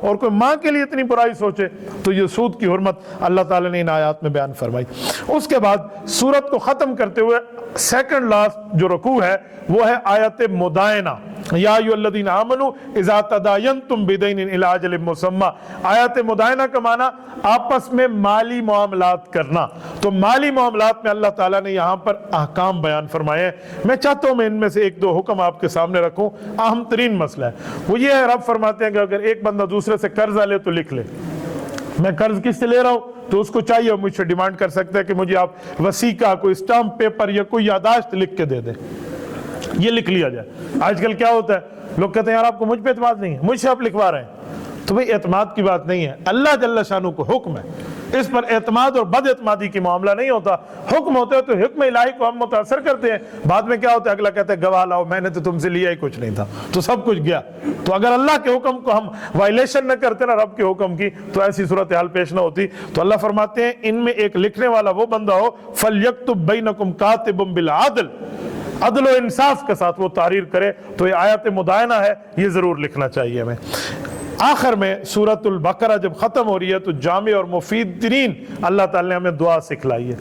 اور کوئی ماں کے لیے اتنی برائی سوچے، تو یہ سود کی حرمت اللہ تعالیٰ نے ان آیات میں بیان فرمائی۔ اس کے بعد سورت کو ختم کرتے ہوئے سیکنڈ لاسٹ جو رکوع ہے وہ ہے آیت مدائنہ، یا ایھا الذین آمنوا اذا تداینتم بدین الی اجل مسمی۔ آیت مدائنہ کا معنی آپس میں مالی معاملات کرنا۔ تو مالی معاملات میں اللہ تعالیٰ نے یہاں پر احکام بیان فرمائے ہیں۔ میں چاہتا ہوں میں ان میں سے ایک دو حکم آپ کے سامنے رکھوں۔ اہم ترین مسئلہ ہے وہ یہ ہے، رب فرماتے ہیں کہ اگر ایک بندہ دوسرے سے قرضہ لے تو لکھ لے۔ میں قرض کس سے لے رہا ہوں تو اس کو چاہیے مجھ سے ڈیمانڈ کر سکتا ہے کہ مجھے آپ وثیقہ، کوئی اسٹامپ پیپر یا کوئی یادداشت لکھ کے دے دیں، یہ لکھ لیا جائے۔ آج کل کیا ہوتا ہے، لوگ کہتے ہیں یار آپ کو مجھ پہ اعتماد نہیں ہے، مجھ سے آپ لکھوا رہے ہیں۔ تو بھئی اعتماد کی بات نہیں ہے، اللہ جل شانہ کو حکم ہے، اس پر اعتماد اور بد اعتمادی کی معاملہ نہیں ہوتا۔ حکم ہوتا ہے تو حکم الہی کو ہم متاثر کرتے ہیں، بعد میں کیا ہوتا ہے، اگلا کہتا ہے گواہ لاؤ، میں نے تو تم سے لیا ہی کچھ نہیں تھا، تو سب کچھ گیا۔ تو اگر اللہ کے حکم کو ہم وائلیشن نہ کرتے نا، رب کے حکم کی، تو ایسی صورتحال پیش نہ ہوتی۔ تو اللہ فرماتے ہیں ان میں ایک لکھنے والا وہ بندہ ہو، فَلْيَكْتُبْ بَيْنَكُمْ كَاتِبٌ بِالْعَدْلِ، عدل و انصاف کے ساتھ وہ تحریر کرے۔ تو یہ آیت مدائنہ ہے، یہ ضرور لکھنا چاہیے ہمیں۔ آخر میں سورۃ البقرہ جب ختم ہو رہی ہے تو جامع اور مفید ترین اللہ تعالیٰ نے ہمیں دعا سکھلائی ہے،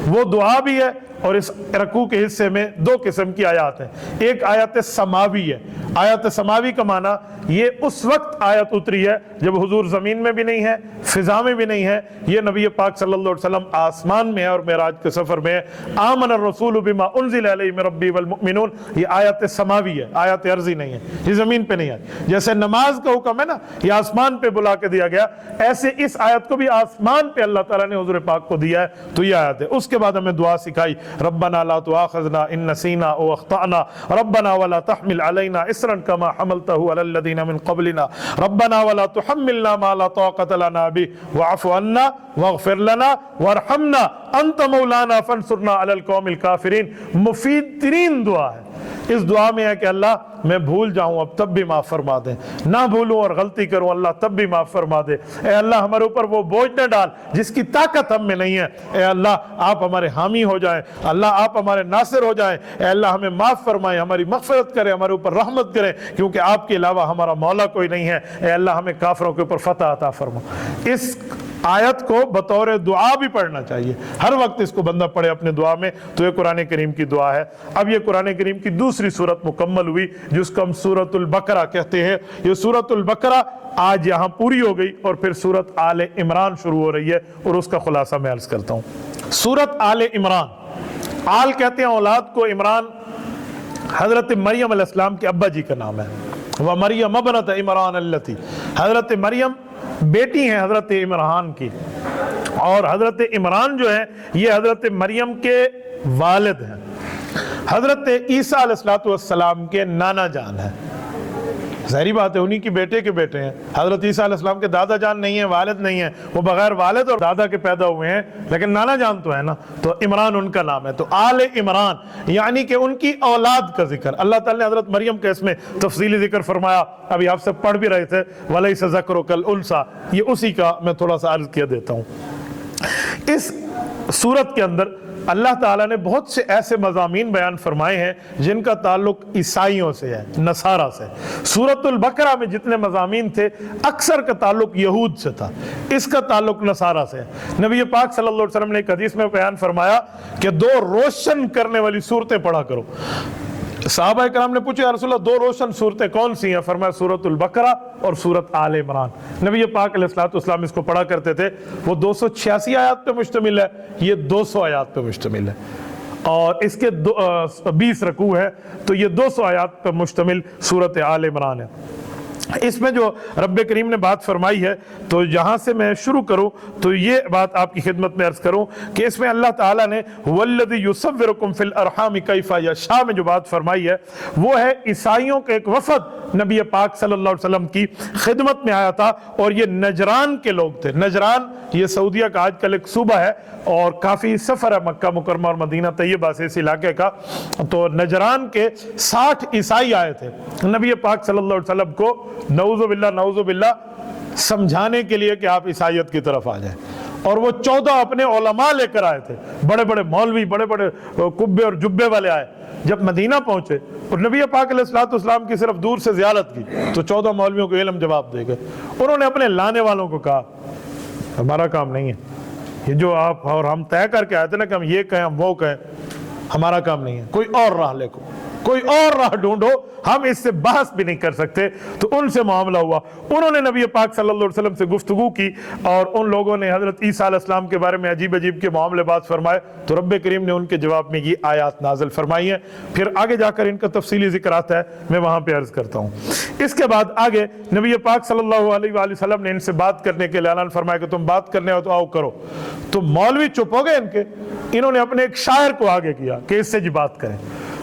وہ دعا بھی ہے۔ اور اس رکوع کے حصے میں دو قسم کی آیات ہیں، ایک آیت سماوی ہے۔ آیت سماوی کا معنی یہ اس وقت آیت اتری ہے جب حضور زمین میں بھی نہیں ہے، فضا میں بھی نہیں ہے، یہ نبی پاک صلی اللہ علیہ وسلم آسمان میں ہے اور معراج کے سفر میں ہے۔ آمن الرسول بما انزل الیہ من ربی والمؤمنون، یہ آیت سماوی ہے، آیت ارضی نہیں ہے، یہ زمین پہ نہیں ہے۔ جیسے نماز کا حکم ہے نا، یہ آسمان پہ بلا کے دیا گیا، ایسے اس آیت کو بھی آسمان پہ اللہ تعالیٰ نے حضور پاک کو دیا ہے، تو یہ آیت ہے۔ اس کے بعد ہمیں دعا سکھائی، ربنا لا تؤاخذنا ان نسینا او اخطأنا ربنا ولا تحمل علينا اصرا كما حملته على الذين من قبلنا ربنا ولا تحملنا ما لا طاقة لنا به واعف عنا واغفر لنا وارحمنا انت مولانا فانصرنا على القوم الكافرین۔ مفید ترین دعا ہے۔ اس دعا میں ہے کہ اللہ میں بھول جاؤں اب تب بھی معاف فرما دے، نہ بھولوں اور غلطی کروں اللہ تب بھی معاف فرما دے۔ اے اللہ ہمارے اوپر وہ بوجھ نہ ڈال جس کی طاقت ہم میں نہیں ہے۔ اے اللہ آپ ہمارے حامی ہو جائیں، اللہ آپ ہمارے ناصر ہو جائیں۔ اے اللہ ہمیں معاف فرمائیں، ہماری مغفرت کریں، ہمارے اوپر رحمت کریں، کیونکہ آپ کے علاوہ ہمارا مولا کوئی نہیں ہے۔ اے اللہ ہمیں کافروں کے اوپر فتح عطا فرما۔ اس آیت کو بطور دعا بھی پڑھنا چاہیے، ہر وقت اس کو بندہ پڑھے اپنے دعا میں، تو یہ قرآن کریم کی دعا ہے۔ اب یہ قرآن کریم کی دوسری سورت مکمل ہوئی جس کو ہم سورۃ البقرہ کہتے ہیں۔ یہ سورۃ البقرہ آج یہاں پوری ہو گئی اور پھر سورۃ آل عمران شروع ہو رہی ہے، اور اس کا خلاصہ میں عرض کرتا ہوں۔ سورۃ آل عمران، آل کہتے ہیں اولاد کو، عمران حضرت مریم علیہ السلام کے ابا جی کا نام ہے۔ وَمَرْيَمَ ابْنَتَ عِمْرَانَ الَّتِي، حضرت مریم بیٹی ہیں حضرت عمران کی، اور حضرت عمران جو ہے یہ حضرت مریم کے والد ہیں، حضرت عیسیٰ علیہ السلام کے نانا جان ہیں۔ ظاہری بات ہے انہی کی بیٹے کے بیٹے ہیں۔ حضرت عیسیٰ علیہ السلام کے دادا جان نہیں ہیں، والد نہیں ہیں، وہ بغیر والد اور دادا کے پیدا ہوئے ہیں، لیکن نانا جان تو ہے نا، تو عمران ان کا نام ہے۔ تو آل عمران یعنی کہ ان کی اولاد کا ذکر اللہ تعالیٰ نے حضرت مریم کا اس میں تفصیلی ذکر فرمایا۔ ابھی آپ سے پڑھ بھی رہے تھے وَلَيْسَ ذَكْرُ كَالْأُنثىٰ، یہ اسی کا میں تھوڑا سا عرض کیا دیتا ہوں۔ اس سورت کے اندر اللہ تعالیٰ نے بہت سے ایسے مضامین بیان فرمائے ہیں جن کا تعلق عیسائیوں سے ہے، نصارہ سے۔ سورۃ البقرہ میں جتنے مضامین تھے اکثر کا تعلق یہود سے تھا، اس کا تعلق نصارہ سے ہے۔ نبی پاک صلی اللہ علیہ وسلم نے ایک حدیث میں بیان فرمایا کہ دو روشن کرنے والی صورتیں پڑھا کرو۔ صحابہ کرام نے پوچھا یا رسول اللہ دو روشن صورتیں کون سی ہیں؟ فرمایا سورۃ البقرہ اور سورۃ آل عمران۔ نبی پاک علیہ السلام اس کو پڑھا کرتے تھے۔ وہ 286 آیات پہ مشتمل ہے، یہ 200 آیات پہ مشتمل ہے، اور اس کے 20 رکوع ہے، تو یہ 200 آیات پر مشتمل سورۃ آل عمران ہے۔ اس میں جو رب کریم نے بات فرمائی ہے، تو یہاں سے میں شروع کروں تو یہ بات آپ کی خدمت میں عرض کروں کہ اس میں اللہ تعالیٰ نے وَالَّذِي يُصَوِّرُكُمْ فِي الْأَرْحَامِ كَيْفَ يَشَاءُ میں جو بات فرمائی ہے، وہ ہے عیسائیوں کے ایک وفد نبی پاک صلی اللہ علیہ وسلم کی خدمت میں آیا تھا، اور یہ نجران کے لوگ تھے۔ نجران یہ سعودیہ کا آج کل ایک صوبہ ہے، اور کافی سفر ہے مکہ مکرمہ اور مدینہ طیبہ سے اس علاقے کا۔ تو نجران کے 60 عیسائی آئے تھے نبی پاک صلی اللہ علیہ وسلم کو نعوذ باللہ سمجھانے کے لیے کہ آپ عیسائیت کی طرف آ جائیں، اور وہ 14 اپنے علماء لے کر آئے تھے، بڑے بڑے مولوی، بڑے بڑے کبے اور جبے والے آئے، جب مدینہ پہنچے اور نبی پاک علیہ الصلوۃ والسلام کی صرف دور سے زیارت کی تو 14 مولویوں کو علم جواب دے گئے. انہوں نے اپنے لانے والوں کو کہا ہمارا کام نہیں ہے یہ جو آپ اور ہم طے کر کے آئے تھے نا کہ ہم یہ کہیں ہم وہ کہیں, ہمارا کام نہیں ہے, کوئی اور راہ لے کو, کوئی اور راہ ڈھونڈو, ہم اس سے بحث بھی نہیں کر سکتے. تو ان سے معاملہ ہوا. انہوں نے نبی پاک صلی اللہ علیہ وسلم سے گفتگو کی اور ان لوگوں نے حضرت عیسیٰ علیہ السلام کے بارے میں عجیب عجیب کے معاملے بات فرمائے تو رب کریم نے ان کے جواب میں یہ آیات نازل فرمائی ہیں. پھر آگے جا کر ان کا تفصیلی ذکر آتا ہے, میں وہاں پہ عرض کرتا ہوں. اس کے بعد آگے نبی پاک صلی اللہ علیہ وآلہ وسلم نے ان سے بات کرنے کے لیے اعلان فرمایا کہ تم بات کرنے ہو تو آؤ کرو. تو مولوی چپ ہو گئے ان کے. انہوں نے اپنے ایک شاعر کو آگے کیا کہ اس سے جی بات کریں.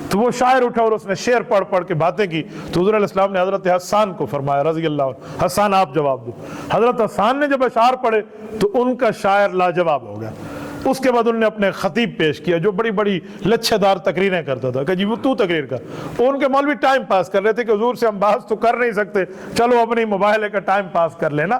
تو وہ شاعر اٹھا اور اس نے شعر پڑھ کے باتیں کی. تو حضور علیہ السلام نے حضرت حسان کو فرمایا رضی اللہ عنہ, حسان آپ جواب دو. حضرت حسان نے جب اشعار پڑھے تو ان کا شاعر لاجواب ہو گیا. اس کے بعد انہوں نے اپنے خطیب پیش کیا جو بڑی بڑی لچھے دار تقریریں کرتا تھا کہ جی وہ تو تقریر کر. ان کے مولوی ٹائم پاس کر رہے تھے کہ حضور سے ہم بحث تو کر نہیں سکتے, چلو اپنی مباحلے کا ٹائم پاس کر لینا.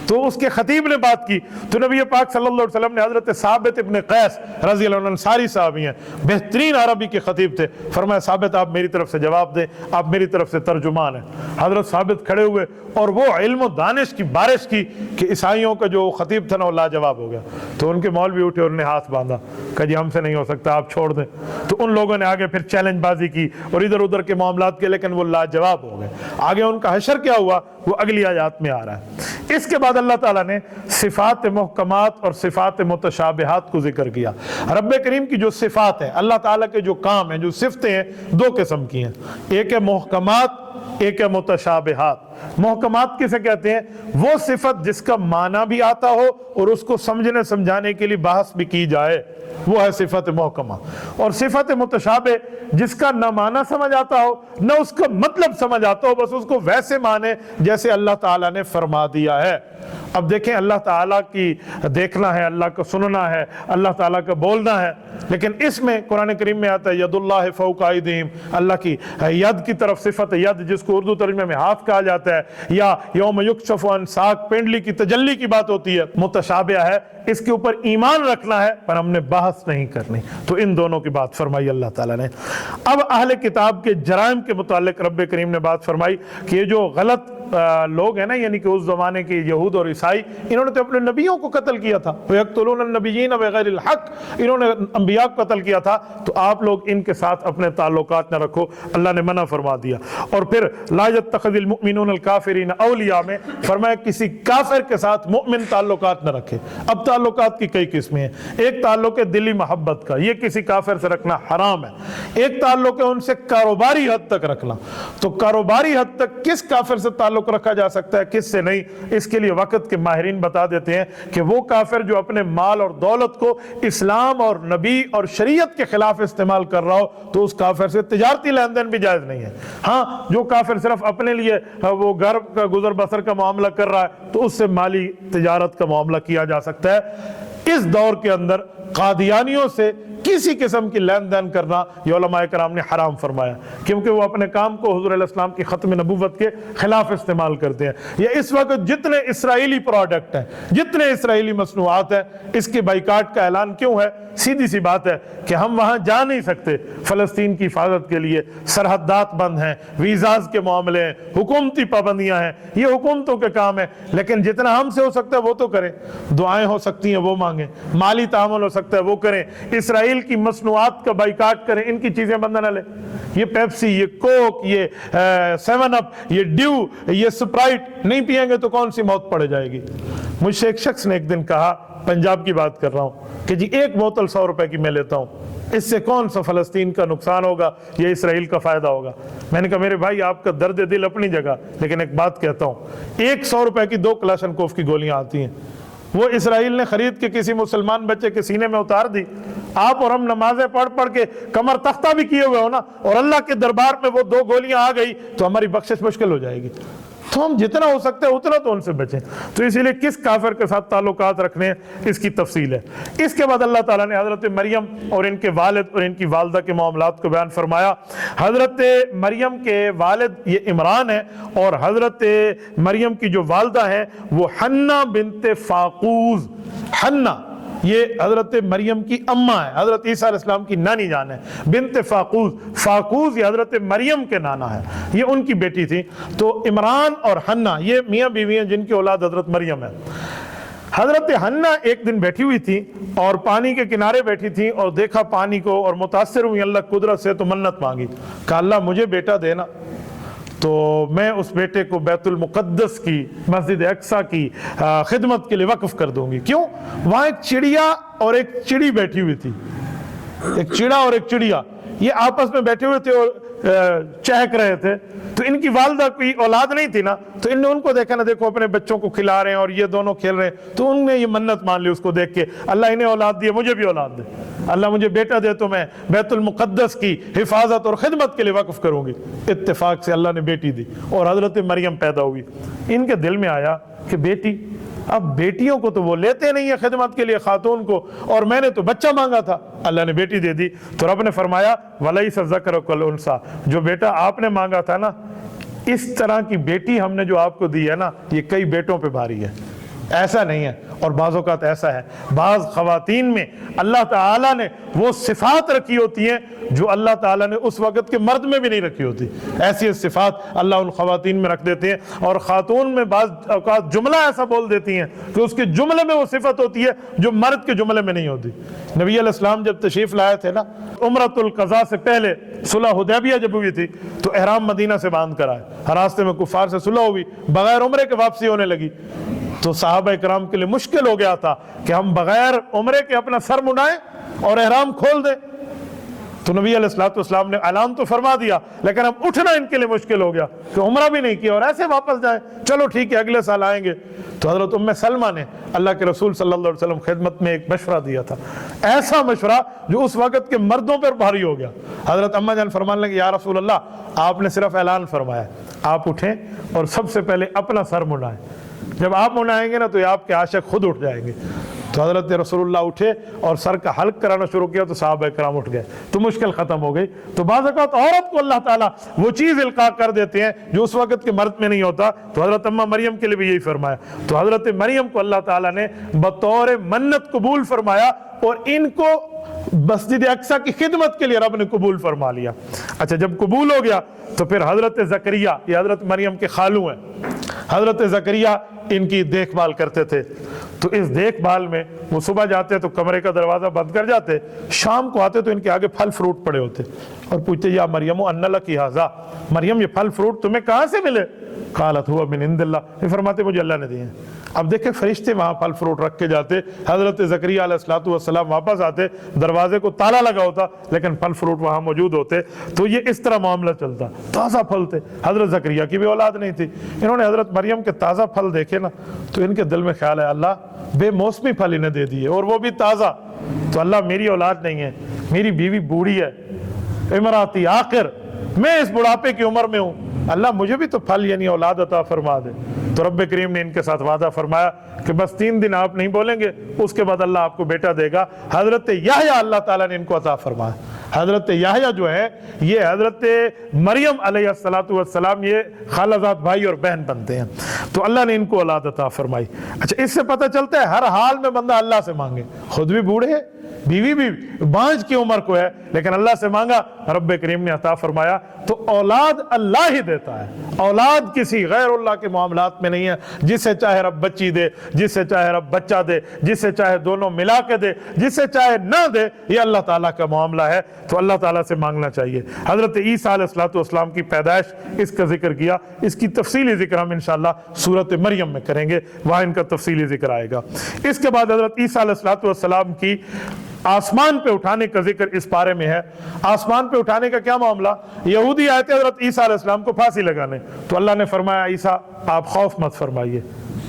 تو اس کے خطیب نے بات کی تو نبی پاک صلی اللہ علیہ وسلم نے حضرت ثابت ابن قیس رضی اللہ عنہ, انصاری صحابی ہیں, بہترین عربی کے خطیب تھے, فرمایا ثابت آپ میری طرف سے جواب دیں, آپ میری طرف سے ترجمان ہیں. حضرت ثابت کھڑے ہوئے اور وہ علم و دانش کی بارش کی کہ عیسائیوں کا جو خطیب تھا نا وہ لاجواب ہو گیا. تو ان کے مولوی اٹھے اور انہوں نے ہاتھ باندھا کہ جی ہم سے نہیں ہو سکتا, آپ چھوڑ دیں. تو ان لوگوں نے آگے پھر چیلنج بازی کی اور ادھر ادھر کے معاملات کے, لیکن وہ لاجواب ہو گئے. آگے ان کا حشر کیا ہوا وہ اگلی آیات میں آ رہا ہے. اس کے بعد اللہ تعالیٰ نے صفات محکمات اور صفات متشابہات کو ذکر کیا. رب کریم کی جو صفات ہیں, اللہ تعالیٰ کے جو کام ہیں, جو صفتیں ہیں, دو قسم کی ہیں. ایک ہے محکمات, ایک ہے متشابہات. محکمات کسے کہتے ہیں؟ وہ صفت جس کا معنی بھی آتا ہو اور اس کو سمجھنے سمجھانے کے لیے بحث بھی کی جائے, وہ ہے صفت محکمہ. اور صفت متشابہ جس کا نہ معنی سمجھ آتا ہو نہ اس کا مطلب سمجھ آتا ہو, بس اس کو ویسے مانے جیسے اللہ تعالیٰ نے فرما دیا ہے. اب دیکھیں اللہ تعالیٰ کی دیکھنا ہے, اللہ کا سننا ہے, اللہ تعالیٰ کا بولنا ہے, لیکن اس میں قرآن کریم میں آتا ہے ید اللہ فوق ایدیہم, اللہ کی ید کی طرف صفت ید جس کو اردو ترجمے میں ہاتھ کہا جاتا ہے, یا یوم یکشف عن ساق پینڈلی کی تجلی کی بات ہوتی ہے. متشابہ ہے, اس کے اوپر ایمان رکھنا ہے پر ہم نے بحث نہیں کرنی. تو ان دونوں کی بات فرمائی اللہ تعالیٰ نے. اب اہل کتاب کے جرائم کے متعلق رب کریم نے بات فرمائی کہ یہ جو غلط لوگ ہیں نا, یعنی کہ اس زمانے کے یہود اور عیسائی, انہوں نے تو اپنے نبیوں کو قتل کیا تھا. وَيَقْتُلُونَ النَّبِيِّينَ بِغَيْرِ الْحَقِّ, انہوں نے انبیاء کو قتل کیا تھا. تو آپ لوگ ان کے ساتھ اپنے تعلقات نہ رکھو, اللہ نے منع فرما دیا. اور پھر لَا يَتَّخِذِ الْمُؤْمِنُونَ الْكَافِرِينَ أَوْلِيَاءَ میں فرمایا کسی کافر کے ساتھ مؤمن تعلقات نہ رکھے. اب تعلقات کی کئی قسمیں ہیں. ایک تعلق ہے دلی محبت کا, یہ کسی کافر سے رکھنا حرام ہے. ایک تعلق ہے ان سے کاروباری حد تک رکھنا. تو کاروباری حد تک کس کافر سے تعلق رکھا جا سکتا ہے, کس سے نہیں, اس کے لیے وقت کے ماہرین بتا دیتے ہیں کہ وہ کافر جو اپنے مال اور دولت کو اسلام اور نبی اور شریعت کے خلاف استعمال کر رہا ہو تو اس کافر سے تجارتی لین دین بھی جائز نہیں ہے. ہاں جو کافر صرف اپنے لیے وہ گھر کا گزر بسر کا معاملہ کر رہا ہے تو اس سے مالی تجارت کا معاملہ کیا جا سکتا ہے. اس دور کے اندر قادیانیوں سے کسی قسم کی لین دین کرنا یہ علماء کرام نے حرام فرمایا, کیونکہ وہ اپنے کام کو حضور علیہ السلام کی ختم نبوت کے خلاف استعمال کرتے ہیں. یہ اس وقت جتنے اسرائیلی پروڈکٹ ہیں, جتنے اسرائیلی مصنوعات ہیں, اس کے بائیکاٹ کا اعلان کیوں ہے؟ سیدھی سی بات ہے کہ ہم وہاں جا نہیں سکتے فلسطین کی حفاظت کے لیے, سرحدات بند ہیں, ویزاز کے معاملے ہیں, حکومتی پابندیاں ہیں, یہ حکومتوں کے کام ہے. لیکن جتنا ہم سے ہو سکتا ہے وہ تو کریں, دعائیں ہو سکتی ہیں وہ مانگیں, مالی تعامل ہو سکتا ہے وہ کریں, اسرائیل کی مصنوعات کا بائیکاٹ کریں, ان کی چیزیں بند نہ لیں. یہ پیپسی, یہ کوک, یہ 7 اپ, یہ ڈیو, یہ سپرائٹ نہیں پیئیں گے تو کون سی موت پڑ جائے گی. مجھ سے ایک شخص نے ایک دن کہا, پنجاب کی بات کر رہا ہوں, کہ جی ایک بوتل 100 روپے کی میں لیتا ہوں, اس سے کون سا فلسطین کا نقصان ہوگا یا اسرائیل کا فائدہ ہوگا؟ میں نے کہا میرے بھائی آپ کا درد دل اپنی جگہ, لیکن ایک بات کہتا ہوں, ایک 100 روپے کی 2 کلاشنکوف کی گولیاں آتی ہیں, وہ اسرائیل نے خرید کے کسی مسلمان بچے کے سینے میں اتار دی. آپ اور ہم نمازیں پڑھ کے کمر تختہ بھی کیے ہوئے ہو نا, اور اللہ کے دربار میں وہ 2 گولیاں آ گئی تو ہماری بخشش مشکل ہو جائے گی. تو ہم جتنا ہو سکتا ہے اتنا تو ان سے بچیں. تو اسی لیے کس کافر کے ساتھ تعلقات رکھنے ہیں اس کی تفصیل ہے. اس کے بعد اللہ تعالیٰ نے حضرت مریم اور ان کے والد اور ان کی والدہ کے معاملات کو بیان فرمایا. حضرت مریم کے والد یہ عمران ہے, اور حضرت مریم کی جو والدہ ہیں وہ حنہ بنت فاقوز. حنہ یہ حضرت مریم کی اماں ہے، حضرت عیسیٰ علیہ السلام کی نانی جان ہے، بنت فاقوز۔ فاقوز یہ حضرت مریم کے نانا ہے، یہ ان کی بیٹی تھی۔ تو عمران اور حنہ یہ میاں بیوی ہیں جن کی اولاد حضرت مریم ہے۔ حضرت حنہ ایک دن بیٹھی ہوئی تھی اور پانی کے کنارے بیٹھی تھی اور دیکھا پانی کو اور متاثر ہوئی اللہ قدرت سے، تو منت مانگی، کہا اللہ مجھے بیٹا دینا تو میں اس بیٹے کو بیت المقدس کی مسجد اقصیٰ کی خدمت کے لیے وقف کر دوں گی۔ کیوں؟ وہاں ایک چڑیا اور ایک چڑی بیٹھی ہوئی تھی، ایک چڑا اور ایک چڑیا، یہ آپس میں بیٹھے ہوئے تھے اور چہک رہے تھے۔ تو ان کی والدہ کوئی اولاد نہیں تھی نا، تو ان نے ان کو دیکھا نا، دیکھو اپنے بچوں کو کھلا رہے ہیں اور یہ دونوں کھیل رہے ہیں، تو ان نے یہ منت مان لی اس کو دیکھ کے، اللہ انہیں اولاد دیے مجھے بھی اولاد دے، اللہ مجھے بیٹا دے تو میں بیت المقدس کی حفاظت اور خدمت کے لیے وقف کروں گی۔ اتفاق سے اللہ نے بیٹی دی اور حضرت مریم پیدا ہوئی۔ ان کے دل میں آیا کہ بیٹی، اب بیٹیوں کو تو وہ لیتے نہیں ہیں خدمت کے لیے خاتون کو، اور میں نے تو بچہ مانگا تھا، اللہ نے بیٹی دے دی۔ تو رب نے فرمایا وَلَيْسَ الذَّكَرُ كَالْأُنثىٰ، جو بیٹا آپ نے مانگا تھا نا، اس طرح کی بیٹی ہم نے جو آپ کو دی ہے نا، یہ کئی بیٹوں پہ بھاری ہے، ایسا نہیں ہے۔ اور بعض اوقات ایسا ہے، بعض خواتین میں اللہ تعالیٰ نے وہ صفات رکھی ہوتی ہیں جو اللہ تعالیٰ نے اس وقت کے مرد میں بھی نہیں رکھی ہوتی، ایسی صفات اللہ ان خواتین میں رکھ دیتے ہیں۔ اور خاتون میں بعض اوقات جملہ ایسا بول دیتی ہیں کہ اس کے جملے میں وہ صفت ہوتی ہے جو مرد کے جملے میں نہیں ہوتی۔ نبی علیہ السلام جب تشریف لائے تھے نا عمرۃ القضاء سے پہلے، صلح حدیبیہ جب ہوئی تھی، تو احرام مدینہ سے باندھ کر آئے، راستے میں کفار سے صلح ہوئی، بغیر عمرے کے واپسی ہونے لگی، تو صحابہ کرام کے لیے مشکل ہو گیا تھا کہ ہم بغیر عمرے کے اپنا سر منڈائیں اور احرام کھول دیں۔ تو نبی علیہ السلام نے اعلان تو فرما دیا، لیکن اب اٹھنا ان کے لیے مشکل ہو گیا کہ عمرہ بھی نہیں کیا اور ایسے واپس جائیں، چلو ٹھیک ہے اگلے سال آئیں گے۔ تو حضرت سلمہ نے اللہ کے رسول صلی اللہ علیہ وسلم خدمت میں ایک مشورہ دیا تھا، ایسا مشورہ جو اس وقت کے مردوں پر بھاری ہو گیا۔ حضرت اماں جان فرمانے لگے یا رسول اللہ، آپ نے صرف اعلان فرمایا، آپ اٹھیں اور سب سے پہلے اپنا سر منڈائیں، جب آپ منائیں گے نا تو یہ آپ کے عاشق خود اٹھ جائیں گے۔ تو حضرت رسول اللہ اٹھے اور سر کا حلق کرانا شروع کیا تو صحابہ کرام اٹھ گئے، تو مشکل ختم ہو گئی۔ تو بعض اوقات عورت کو اللہ تعالیٰ وہ چیز القاء کر دیتے ہیں جو اس وقت کے مرد میں نہیں ہوتا۔ تو حضرت اماں مریم کے لیے بھی یہی فرمایا۔ تو حضرت مریم کو اللہ تعالیٰ نے بطور منت قبول فرمایا اور ان کو مسجد اقصیٰ کی خدمت کے لیے رب نے قبول فرما لیا۔ اچھا، جب قبول ہو گیا تو پھر حضرت زکریا، یہ حضرت مریم کے خالو ہیں، حضرت زکریا ان کی دیکھ بھال کرتے تھے۔ تو اس دیکھ بھال میں وہ صبح جاتے تو کمرے کا دروازہ بند کر جاتے، شام کو آتے تو ان کے آگے پھل فروٹ پڑے ہوتے اور پوچھتے یا مریم ان لکی ھذا، مریم یہ پھل فروٹ تمہیں کہاں سے ملے؟ قالت ہوا من عند اللہ، یہ فرماتے مجھے اللہ نے دیے ہیں۔ اب دیکھیں فرشتے وہاں پھل فروٹ رکھ کے جاتے، حضرت زکریا علیہ السلام واپس آتے، دروازے کو تالا لگا ہوتا لیکن پھل فروٹ وہاں موجود ہوتے۔ تو یہ اس طرح معاملہ چلتا، تازہ پھل تھے۔ حضرت زکریا کی بھی اولاد نہیں تھی، انہوں نے حضرت مریم کے تازہ پھل دیکھے نا تو ان کے دل میں خیال ہے اللہ بے موسمی پھل انہیں دے دیے اور وہ بھی تازہ، تو اللہ میری اولاد نہیں ہے، میری بیوی بوڑھی ہے، امراتی آخر میں اس بڑھاپے کی عمر میں ہوں، اللہ مجھے بھی تو پھل یعنی اولاد عطا فرما دے۔ تو رب کریم نے ان کے ساتھ وعدہ فرمایا کہ بس 3 دن آپ نہیں بولیں گے، اس کے بعد اللہ آپ کو بیٹا دے گا۔ حضرت یحییٰ اللہ تعالیٰ نے ان کو عطا فرمایا۔ حضرت یحییٰ جو ہے یہ حضرت مریم علیہ السلام یہ خالہ زاد بھائی اور بہن بنتے ہیں، تو اللہ نے ان کو اولاد عطا فرمائی۔ اچھا، اس سے پتہ چلتا ہے ہر حال میں بندہ اللہ سے مانگے، خود بھی بوڑھے، بیوی بھی بانجھ کی عمر کو ہے لیکن اللہ سے مانگا، رب کریم نے عطا فرمایا۔ تو اولاد اللہ ہی دیتا ہے، اولاد کسی غیر اللہ کے معاملات میں نہیں ہے۔ جسے چاہے رب بچی دے، جسے چاہے رب بچہ دے، جسے چاہے دونوں ملا کے دے، جسے چاہے نہ دے، یہ اللہ تعالیٰ کا معاملہ ہے، تو اللہ تعالیٰ سے مانگنا چاہیے۔ حضرت عیسیٰ علیہ السلام کی پیدائش اس کا ذکر کیا، اس کی تفصیلی ذکر ہم انشاءاللہ سورۃ مریم میں کریں گے، وہاں ان کا تفصیلی ذکر آئے گا۔ اس کے بعد حضرت عیسیٰ علیہ السلام کی آسمان پہ اٹھانے کا ذکر اس پارے میں ہے۔ آسمان پہ اٹھانے کا کیا معاملہ؟ یہودی آئے تھے حضرت عیسیٰ علیہ السلام کو پھانسی لگانے، تو اللہ نے فرمایا عیسیٰ آپ خوف مت فرمائیے،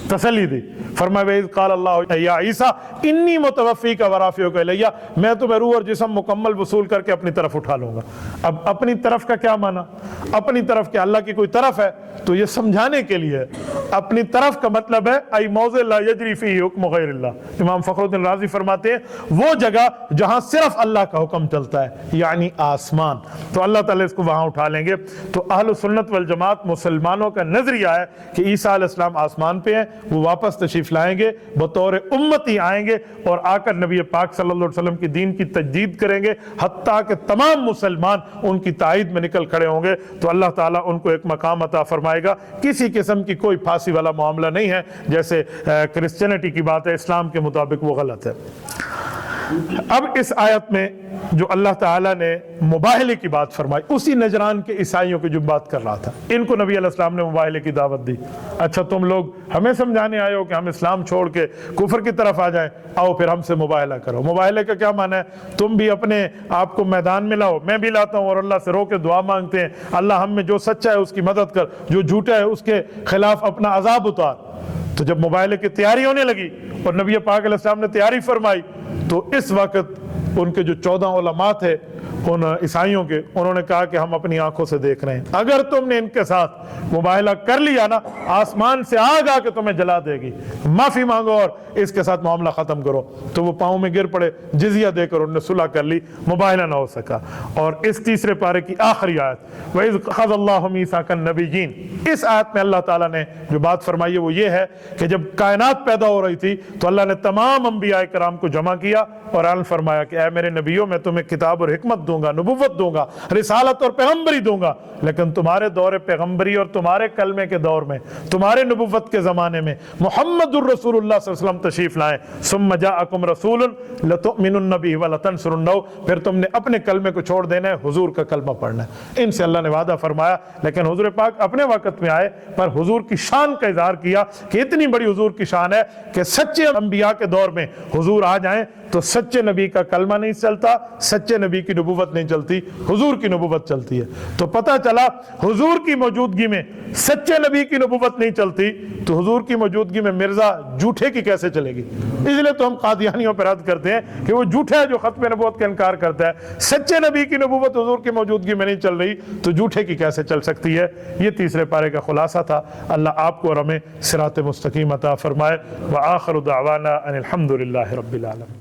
تسلی دی، فرمایا وَإِذْ قَالَ اللَّهُ يَا عِيسَىٰ إِنِّي مُتَوَفِّيكَ وَرَافِعُكَ إِلَيَّ، میں تمہیں روح اور جسم مکمل وصول کر کے اپنی طرف اٹھا لوں گا۔ اب اپنی طرف کا کیا معنی؟ اپنی طرف کیا اللہ کی کوئی طرف ہے؟ تو یہ سمجھانے کے لیے اپنی طرف کا مطلب ہے ای موضع لا یجری فیہ حکم غیر اللہ۔ امام فخر الدین رازی فرماتے ہیں وہ جگہ جہاں صرف اللہ کا حکم چلتا ہے، یعنی آسمان، تو اللہ تعالیٰ اس کو وہاں اٹھا لیں گے۔ تو اہل سنت والجماعت مسلمانوں کا نظریہ ہے کہ عیسیٰ علیہ السلام آسمان پہ ہیں وہ واپس تشریف لائیں گے، بطور امتی آئیں گے اور آ کر نبی پاک صلی اللہ علیہ وسلم کی دین کی تجدید کریں گے، حتیٰ کہ تمام مسلمان ان کی تائید میں نکل کھڑے ہوں گے۔ تو اللہ تعالیٰ ان کو ایک مقام عطا فرمائے گا۔ کسی قسم کی کوئی پھانسی والا معاملہ نہیں ہے، جیسے کرسچینٹی کی بات ہے، اسلام کے مطابق وہ غلط ہے۔ اب اس آیت میں جو اللہ تعالیٰ نے مباہلے کی بات فرمائی، اسی نجران کے عیسائیوں کی جو بات کر رہا تھا، ان کو نبی علیہ السلام نے مباہلے کی دعوت دی۔ اچھا تم لوگ ہمیں سمجھانے آئے ہو کہ ہم اسلام چھوڑ کے کفر کی طرف آ جائیں، آؤ پھر ہم سے مباہلہ کرو۔ مباہلے کا کیا معنی ہے؟ تم بھی اپنے آپ کو میدان میں لاؤ، میں بھی لاتا ہوں، اور اللہ سے رو کے دعا مانگتے ہیں، اللہ ہم میں جو سچا ہے اس کی مدد کر، جو جھوٹا ہے اس کے خلاف اپنا عذاب اتار۔ تو جب مباہلے کی تیاری ہونے لگی اور نبی پاک علیہ السلام نے تیاری فرمائی، تو اس وقت ان کے جو 14 علماء تھے ان عیسائیوں کے، انہوں نے کہا کہ ہم اپنی آنکھوں سے دیکھ رہے ہیں، اگر تم نے ان کے ساتھ مباہلہ کر لیا نا، آسمان سے آگ آ کے تمہیں جلا دے گی، معافی مانگو اور اس کے ساتھ معاملہ ختم کرو۔ تو وہ پاؤں میں گر پڑے، جزیہ دے کر انہوں نے صلح کر لی، مباہلہ نہ ہو سکا۔ اور اس تیسرے پارے کی آخری آیت وَإِذْ أَخَذَ اللَّهُ مِيثَاقَ النَّبِيِّينَ، اس آیت میں اللہ تعالیٰ نے جو بات فرمائی ہے وہ یہ ہے کہ جب کائنات پیدا ہو رہی تھی تو اللہ نے تمام انبیاء کرام کو جمع کیا اور اعلان فرمایا کہ اے میرے نبیوں، میں تمہیں کتاب اور حکمت دوں گا، نبوت دوں گا، رسالت اور پیغمبری دوں گا، لیکن تمہارے دور پیغمبری اور تمہارے کلمے کے دور میں، تمہارے نبوت کے زمانے میں محمد الرسول اللہ صلی اللہ علیہ وسلم تشریف لائیں۔ ثم جاءکم رسول لتؤمنن بہ ولتنصرنہ، پھر تم نے اپنے کلمے کو چھوڑ دینا ہے، حضور کا کلمہ پڑھنا ہے۔ ان سے اللہ نے وعدہ فرمایا، لیکن حضور پاک اپنے وقت میں آئے پر حضور کی شان کا اظہار کیا کہ اتنی بڑی حضور کی شان ہے کہ سچے انبیاء کے دور میں حضور آ جائیں تو سچے نبی کا کلمہ نہیں چلتا، سچے نبی کی نبوت نہیں چلتی، حضور کی نبوت چلتی ہے۔ تو پتہ چلا حضور کی موجودگی میں سچے نبی کی نبوت نہیں چلتی، تو حضور کی موجودگی میں مرزا جھوٹے کی کیسے چلے گی؟ اس لیے تو ہم قادیانیوں پر رد کرتے ہیں کہ وہ جھوٹا ہے جو ختم نبوت کا انکار کرتا ہے۔ سچے نبی کی نبوت حضور کی موجودگی میں نہیں چل رہی تو جھوٹے کی کیسے چل سکتی ہے؟ یہ تیسرے پارے کا خلاصہ تھا۔ اللہ آپ کو اور ہمیں صراط مستقیم عطا فرمائے۔ وآخر دعوانا ان الحمد للہ رب العالمین۔